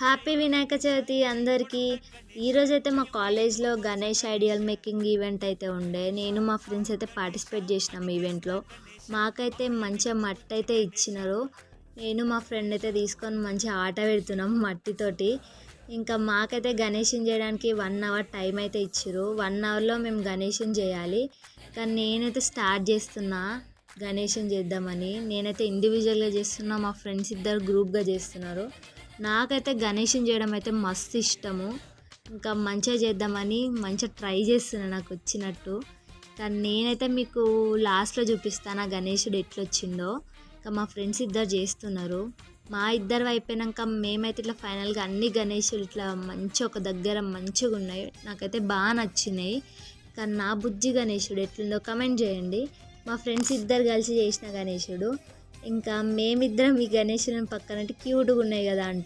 Happy Vinayaka Chavithi అందరికీ. ఈరోజైతే మా కాలేజ్లో గణేష్ ఐడియల్ మేకింగ్ ఈవెంట్ అయితే ఉండే. నేను మా ఫ్రెండ్స్ అయితే పార్టిసిపేట్ చేసినాం ఈవెంట్లో. మాకైతే మంచిగా మట్టి అయితే ఇచ్చినారు. నేను మా ఫ్రెండ్ అయితే తీసుకొని మంచిగా ఆట పెడుతున్నాం మట్టితోటి. ఇంకా మాకైతే గణేష్ని చేయడానికి 1 అవర్ టైం అయితే ఇచ్చారు. 1 అవర్లో మేము గణేష్ని చేయాలి. కానీ నేనైతే స్టార్ట్ చేస్తున్నా గణేష్ని చేద్దామని. నేనైతే ఇండివిజువల్గా చేస్తున్నా, మా ఫ్రెండ్స్ ఇద్దరు గ్రూప్గా చేస్తున్నారు. నాకైతే గణేష్ని చేయడం అయితే మస్తు ఇష్టము. ఇంకా మంచిగా చేద్దామని మంచిగా ట్రై చేస్తున్నా నాకు వచ్చినట్టు. కానీ నేనైతే మీకు లాస్ట్లో చూపిస్తాను ఆ గణేశుడు ఎట్లొచ్చిండో. ఇంకా మా ఫ్రెండ్స్ ఇద్దరు చేస్తున్నారు. మా ఇద్దరు అయిపోయాక మేమైతే ఇట్లా ఫైనల్గా అన్ని గణేశులు ఇట్లా మంచి ఒక దగ్గర మంచిగా ఉన్నాయి. నాకైతే బాగా నచ్చినాయి. కానీ నా బుజ్జి గణేశుడు ఎట్లుందో కమెంట్ చేయండి. మా ఫ్రెండ్స్ ఇద్దరు కలిసి చేసిన గణేశుడు. ఇంకా మేమిద్దరం ఈ గణేశుని పక్కనంటే క్యూట్గా ఉన్నాయి కదా అంటూ